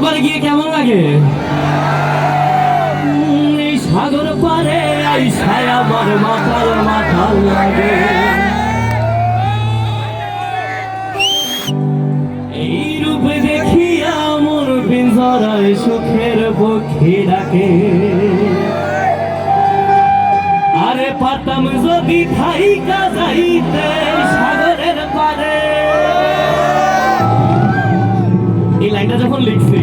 পারে গিয়ে কেমন লাগে? এই সাগর পারে আইসায় আমার মাথাল মাথাল লাগে। এই রূপে দেখিয়া মন পিঞ্জরায় সুখের পক্ষী ডাকে। আরে পাতাম যদি থাইকা যাইতে সাগরের পারে। এই লাইনটা যখন লিখছি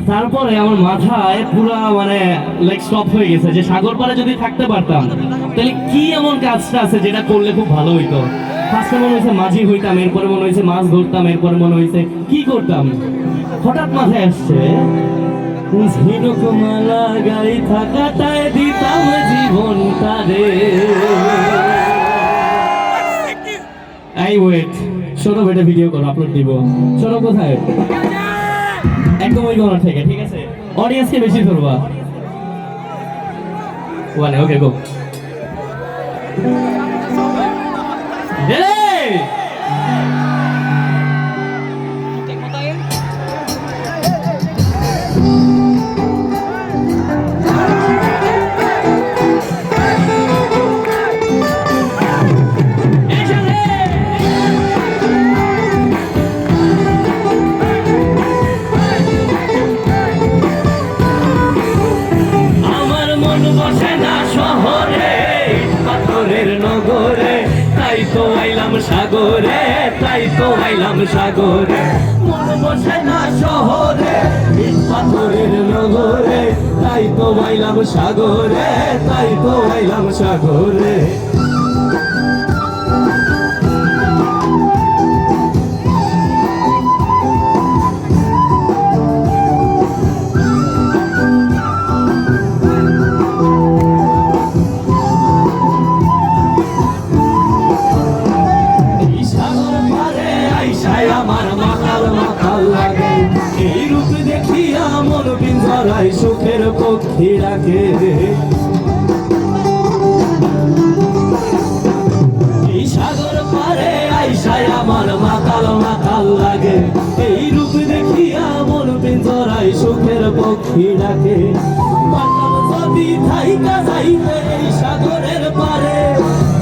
তারপরে আমার মাথায় পুরা মানে লাইক স্টপ হয়ে গেছে যে সাগর পারে যদি থাকতে পারতাম তাহলে কি এমন কাজটা আছে যেটা করলে খুব ভালো হইতো। ফার্স্টে মনে হয়েছে মাঝি হইতাম, এরপরে মনে হয়েছে মাছ ধরতাম, এরপরে মনে হয়েছে কি করতাম। হঠাৎ মাথায় আসছে ঝিনুক মালা গাই থাকাটায় দিতাম জীবন তারে। এই ওয়েট, ছোট বেটা ভিডিও করো, আপলোড দিব। ছোট কোথায়? একদম ওই কোণা থেকে, ঠিক আছে? অডিয়েন্সকে বেশি ধরবা। ওয়ানে, ওকে গো। সাগরে তাই তো আইলাম সাগরে, মন বসে না শহরে পাথরের নগরে, তাই তো আইলাম সাগরে, তাই তো আইলাম সাগরে। আমার মাতাল মাতাল লাগে, এই রূপ দেখিয়া মন পিঞ্জরায় সুখের পক্ষী ডাকে। এই সাগর পারে আইসায় আমার মাতাল মাতাল লাগে, এই রূপ দেখিয়া মন পিঞ্জরায় সুখের পক্ষী ডাকে। পাতাম যদি থাইকা যাইতে এই সাগরের পারে,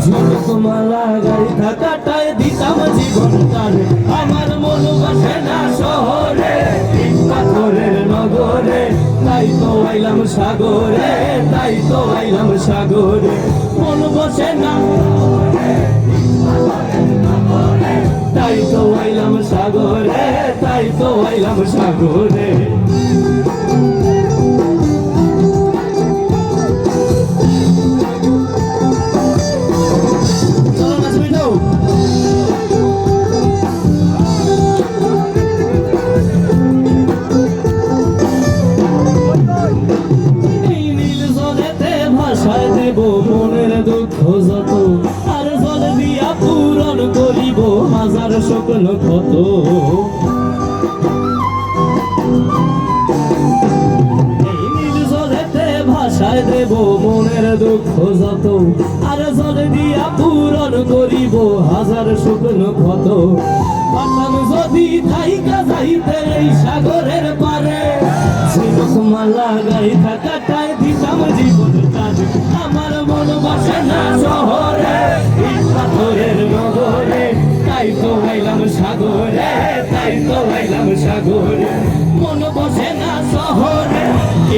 ঝিনুক মালা গাই থাকাটায় দিতাম জীবন তারে। আমার মন বসে না শহরে পাথরের নগরে, তাই তো আইলাম সাগরে, তাই তো আইলাম সাগরে। মন বসে না তাই তো আইলাম সাগরে, তাই তো আইলাম সাগরে। মনের দুঃখ যত আর জল দিয়া পূরণ করিব হাজার স্বপ্ন কত। এই নীল জলেতে ভাষায় দেব মনের দুঃখ যত আর জল দিয়া পূরণ করিব হাজার স্বপ্ন কত। পাতাম যদি থাইকা যাইতে এই সাগরের পারে, ঝিনুক মালা গাই থাকাটায় দিতাম জীবন তারে। আমার মন বসে না শহরে পাথরের নগরে, তাই তো আইলাম সাগরে, তাই তো আইলাম সাগরে। মন বসে না শহরে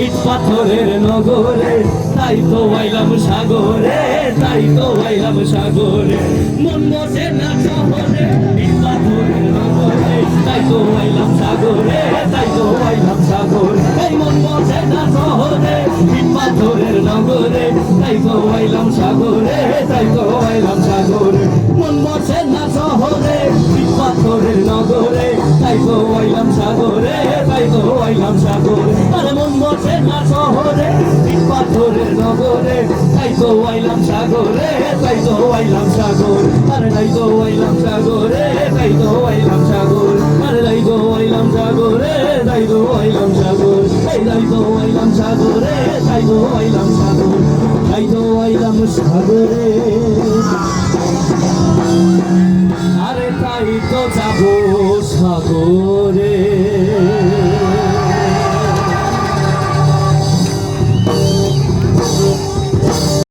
ইট পাথরের নগরে, তাই তো আইলাম সাগরে, তাই তো আইলাম সাগরে। মন বসে না শহরে ইট পাথরের নগরে, তাই তো আইলাম সাগরে, তাই তো আইলাম সাগরে। এই মন বসে না শহরে ইট পাথরের নগরে, তাই তো আইলাম সাগরে, তাই তো আইলাম সাগরে। মন বসে না শহরে ইট পাথরের নগরে, তাই তো আইলাম সাগরে, তাই তো আইলাম সাগরে। আরে মন বসে না শহরে ইট পাথরের নগরে, তাই তো আইলাম সাগরে, তাই তো আইলাম সাগরে। আরে তাই তো আইলাম সাগরে, তাই তো আইলাম সাগরে। আরে তাই তো আইলাম সাগরে, তাই তো আইলাম সাগরে। এই তাই তো আইলাম সাগরে, তাই তো আইলাম সাগরে, তাই তো আইলাম সাগরে। আরে তাই তো যাবো।